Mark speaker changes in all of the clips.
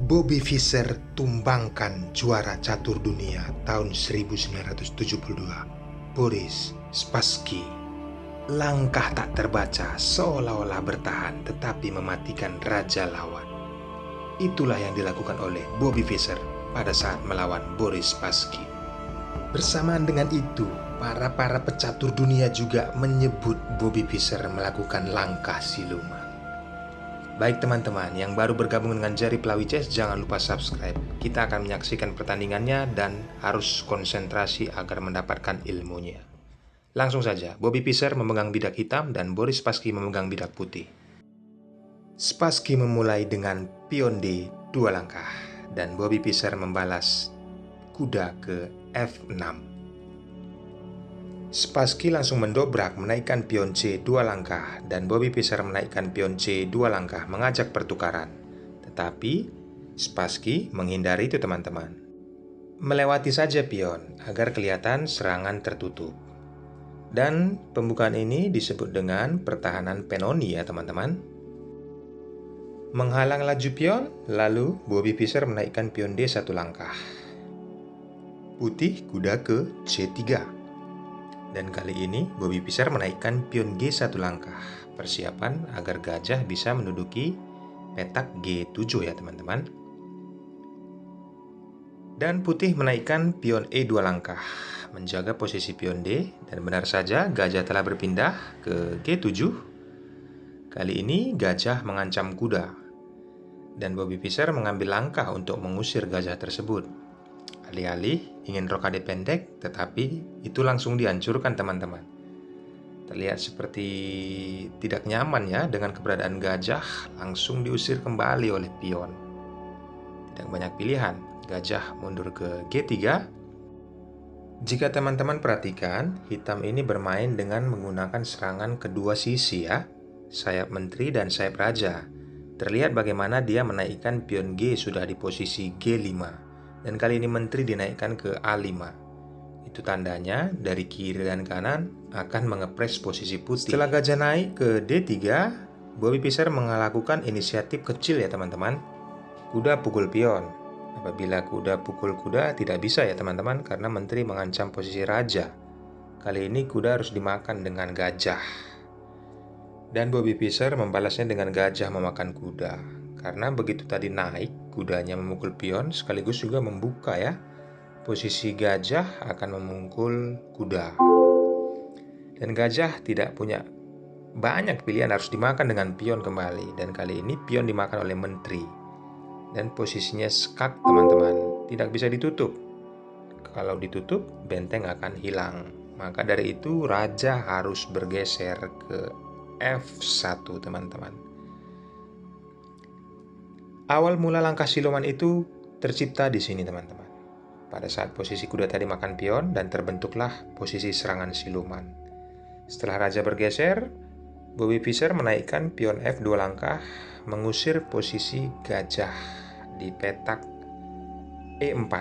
Speaker 1: Bobby Fischer tumbangkan juara catur dunia tahun 1972, Boris Spassky. Langkah tak terbaca seolah-olah bertahan tetapi mematikan raja lawan. Itulah yang dilakukan oleh Bobby Fischer pada saat melawan Boris Spassky. Bersamaan dengan itu, para pecatur dunia juga menyebut Bobby Fischer melakukan langkah siluman. Baik teman-teman yang baru bergabung dengan Jari Pelawi Chess, jangan lupa subscribe. Kita akan menyaksikan pertandingannya dan harus konsentrasi agar mendapatkan ilmunya. Langsung saja, Bobby Fischer memegang bidak hitam dan Boris Spassky memegang bidak putih. Spassky memulai dengan pion D2 langkah dan Bobby Fischer membalas kuda ke F6. Spassky langsung mendobrak menaikkan pion C2 langkah dan Bobby Fischer menaikkan pion C2 langkah mengajak pertukaran. Tetapi Spassky menghindari itu teman-teman. Melewati saja pion agar kelihatan serangan tertutup. Dan pembukaan ini disebut dengan pertahanan Pennoni ya teman-teman. Menghalang laju pion, lalu Bobby Fischer menaikkan pion D1 langkah. Putih kuda ke C3. Dan kali ini Bobby Fischer menaikkan pion G1 langkah, persiapan agar gajah bisa menduduki petak G7 ya teman-teman. Dan putih menaikkan pion E2 langkah, menjaga posisi pion D, dan benar saja gajah telah berpindah ke G7. Kali ini gajah mengancam kuda, dan Bobby Fischer mengambil langkah untuk mengusir gajah tersebut. Alih-alih ingin rokade pendek, tetapi itu langsung dihancurkan teman-teman. Terlihat seperti tidak nyaman ya dengan keberadaan gajah, langsung diusir kembali oleh pion. Tidak banyak pilihan, gajah mundur ke G3. Jika teman-teman perhatikan, hitam ini bermain dengan menggunakan serangan kedua sisi ya, sayap menteri dan sayap raja. Terlihat bagaimana dia menaikkan pion G sudah di posisi G5. Dan kali ini menteri dinaikkan ke A5. Itu tandanya dari kiri dan kanan akan mengepres posisi putih. Setelah gajah naik ke D3, Bobby Fischer melakukan inisiatif kecil ya teman-teman. Kuda pukul pion. Apabila kuda pukul kuda tidak bisa ya teman-teman, karena menteri mengancam posisi raja. Kali ini kuda harus dimakan dengan gajah. Dan Bobby Fischer membalasnya dengan gajah memakan kuda. Karena begitu tadi naik, kudanya memukul pion sekaligus juga membuka ya. Posisi gajah akan memukul kuda. Dan gajah tidak punya banyak pilihan, harus dimakan dengan pion kembali. Dan kali ini pion dimakan oleh menteri. Dan posisinya skak teman-teman, tidak bisa ditutup. Kalau ditutup, benteng akan hilang. Maka dari itu raja harus bergeser ke F1 teman-teman. Awal mula langkah siluman itu tercipta di sini teman-teman. Pada saat posisi kuda tadi makan pion dan terbentuklah posisi serangan siluman. Setelah raja bergeser, Bobby Fischer menaikkan pion F2 langkah, mengusir posisi gajah di petak E4.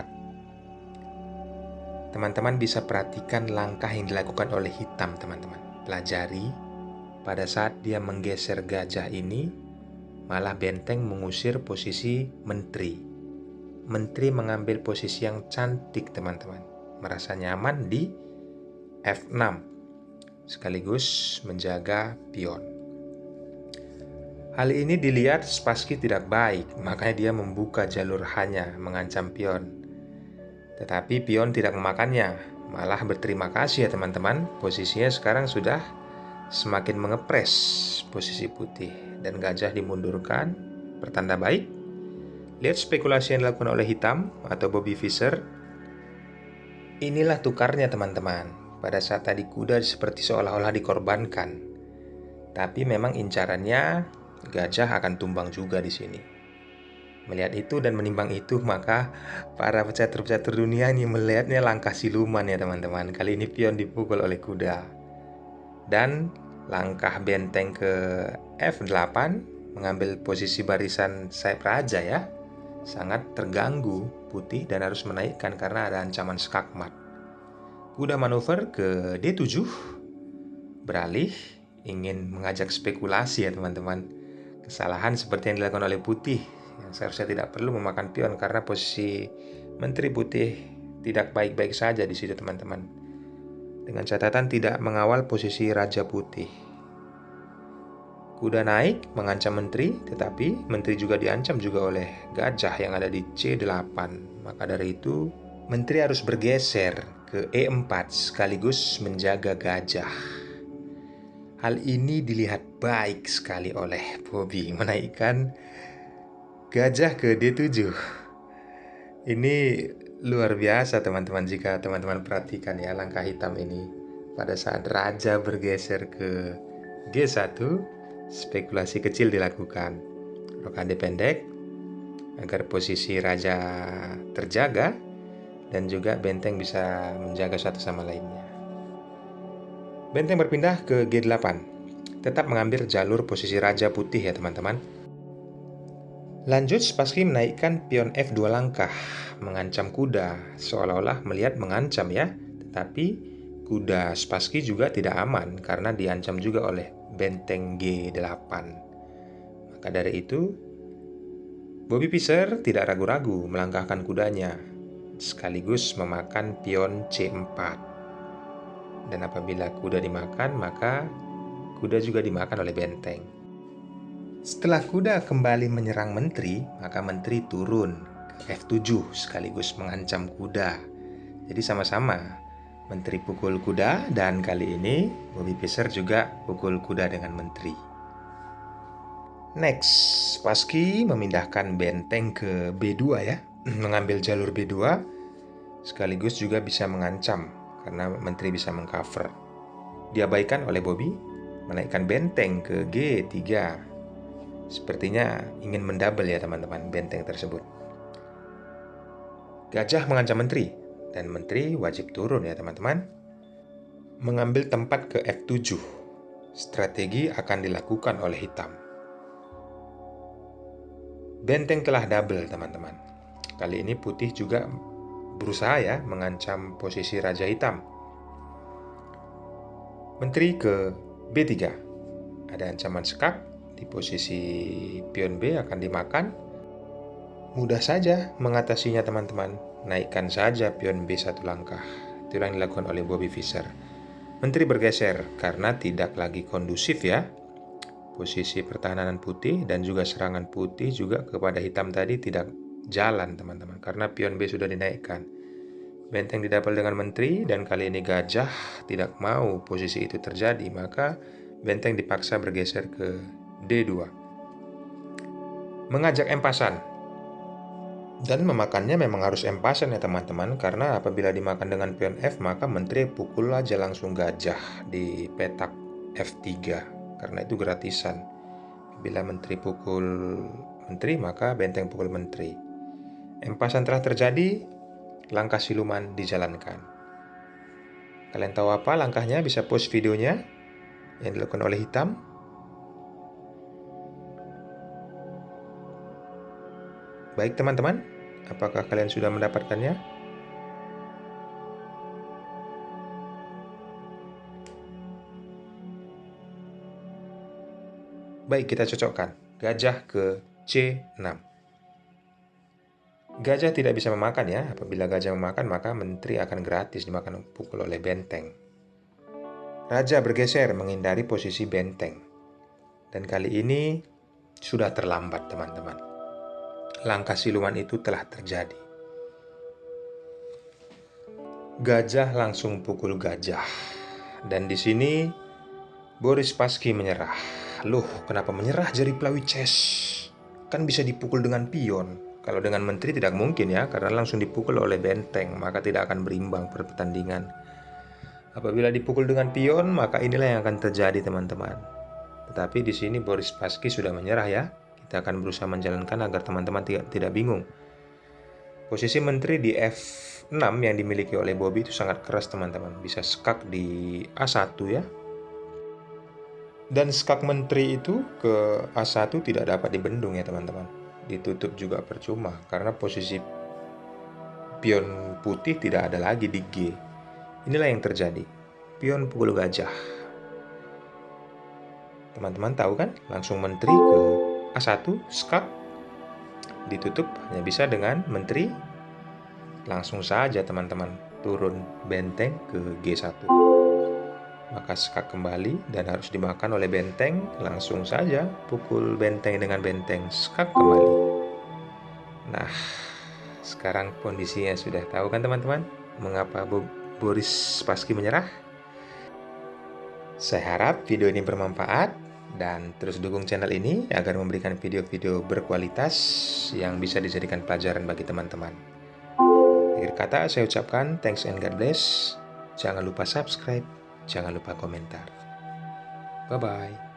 Speaker 1: Teman-teman bisa perhatikan langkah yang dilakukan oleh hitam teman-teman. Pelajari pada saat dia menggeser gajah ini, malah benteng mengusir posisi menteri. Menteri mengambil posisi yang cantik teman-teman. Merasa nyaman di F6. Sekaligus menjaga pion. Hal ini dilihat Spassky tidak baik. Makanya dia membuka jalur hanya mengancam pion. Tetapi pion tidak memakannya. Malah berterima kasih ya teman-teman. Posisinya sekarang sudah semakin mengepres posisi putih. Dan gajah dimundurkan, pertanda baik. Lihat spekulasi yang dilakukan oleh hitam atau Bobby Fischer. Inilah tukarnya teman-teman. Pada saat tadi kuda seperti seolah-olah dikorbankan. Tapi memang incarannya gajah akan tumbang juga di sini. Melihat itu dan menimbang itu, maka para pecatur-pecatur dunia ini melihatnya langkah siluman ya teman-teman. Kali ini pion dipukul oleh kuda. Dan langkah benteng ke F8 mengambil posisi barisan sayap raja ya. Sangat terganggu putih dan harus menaikkan karena ada ancaman skakmat. Kuda manuver ke D7, beralih. ingin mengajak spekulasi ya teman-teman. Kesalahan seperti yang dilakukan oleh putih, yang seharusnya tidak perlu memakan pion karena posisi menteri putih tidak baik-baik saja di situ teman-teman. Dengan catatan tidak mengawal posisi raja putih. Kuda naik mengancam menteri, tetapi menteri juga diancam juga oleh gajah yang ada di C8. Maka dari itu, menteri harus bergeser ke E4 sekaligus menjaga gajah. Hal ini dilihat baik sekali oleh Bobby menaikkan gajah ke D7. Ini luar biasa teman-teman jika teman-teman perhatikan ya langkah hitam ini. Pada saat raja bergeser ke G1, spekulasi kecil dilakukan. Rokade pendek agar posisi raja terjaga dan juga benteng bisa menjaga satu sama lainnya. Benteng berpindah ke G8. Tetap mengambil jalur posisi raja putih ya teman-teman. Lanjut, Spassky menaikkan pion F2 langkah, mengancam kuda, seolah-olah melihat mengancam ya. Tetapi kuda Spassky juga tidak aman karena diancam juga oleh benteng G8. Maka dari itu, Bobby Fischer tidak ragu-ragu melangkahkan kudanya, sekaligus memakan pion C4. Dan apabila kuda dimakan, maka kuda juga dimakan oleh benteng. Setelah kuda kembali menyerang menteri, maka menteri turun ke F7 sekaligus mengancam kuda. Jadi sama-sama menteri pukul kuda, dan kali ini Bobby Fischer juga pukul kuda dengan menteri. Next, Spassky memindahkan benteng ke B2 ya, mengambil jalur B2 sekaligus juga bisa mengancam karena menteri bisa mengcover. Diabaikan oleh Bobby, menaikkan benteng ke G3. Sepertinya ingin mendouble ya teman-teman benteng tersebut. Gajah mengancam menteri, dan menteri wajib turun ya teman-teman. Mengambil tempat ke F7. Strategi akan dilakukan oleh hitam. Benteng telah double teman-teman. Kali ini putih juga berusaha ya mengancam posisi raja hitam. Menteri ke B3. Ada ancaman skak di posisi pion B akan dimakan. Mudah saja mengatasinya teman-teman. Naikkan saja pion B satu langkah. Itu yang dilakukan oleh Bobby Fischer. Menteri bergeser karena tidak lagi kondusif ya. Posisi pertahanan putih dan juga serangan putih juga kepada hitam tadi tidak jalan teman-teman karena pion B sudah dinaikkan. Benteng didapel dengan menteri dan kali ini gajah tidak mau posisi itu terjadi, maka benteng dipaksa bergeser ke D2. Mengajak empasan. Dan memakannya memang harus empasan ya teman-teman, karena apabila dimakan dengan pion F maka menteri pukul aja langsung gajah di petak F3 karena itu gratisan. Bila menteri pukul menteri maka benteng pukul menteri. Empasan telah terjadi, langkah siluman dijalankan. Kalian tahu apa langkahnya? Bisa pause videonya yang dilakukan oleh hitam. Baik teman-teman, apakah kalian sudah mendapatkannya? Baik, kita cocokkan. Gajah ke C6. Gajah tidak bisa memakan ya. Apabila gajah memakan, maka menteri akan gratis dimakan pukul oleh benteng. Raja bergeser menghindari posisi benteng. Dan kali ini sudah terlambat teman-teman. Langkah siluman itu telah terjadi. Gajah langsung pukul gajah. Dan di sini Boris Spassky menyerah. Loh, kenapa menyerah jari Pelawi Chess? Kan bisa dipukul dengan pion. Kalau dengan menteri tidak mungkin ya, karena langsung dipukul oleh benteng, maka tidak akan berimbang pertandingan. Apabila dipukul dengan pion, maka inilah yang akan terjadi teman-teman. Tetapi di sini Boris Spassky sudah menyerah ya. Kita akan berusaha menjalankan agar teman-teman tidak bingung. Posisi menteri di F6 yang dimiliki oleh Bobby itu sangat keras teman-teman. Bisa skak di A1 ya. Dan skak menteri itu ke A1 tidak dapat dibendung ya teman-teman. Ditutup juga percuma karena posisi pion putih tidak ada lagi di G. Inilah yang terjadi. Pion pukul gajah. Teman-teman tahu kan? Langsung menteri ke A1, skak. Ditutup hanya bisa dengan menteri. Langsung saja teman-teman turun benteng ke G1. Maka skak kembali dan harus dimakan oleh benteng. Langsung saja pukul benteng dengan benteng, skak kembali. Nah, sekarang kondisinya sudah tahu kan teman-teman? Mengapa Boris Spassky menyerah? Saya harap video ini bermanfaat dan terus dukung channel ini agar memberikan video-video berkualitas yang bisa dijadikan pelajaran bagi teman-teman. Akhir kata saya ucapkan thanks and God bless. Jangan lupa subscribe, jangan lupa komentar. Bye-bye.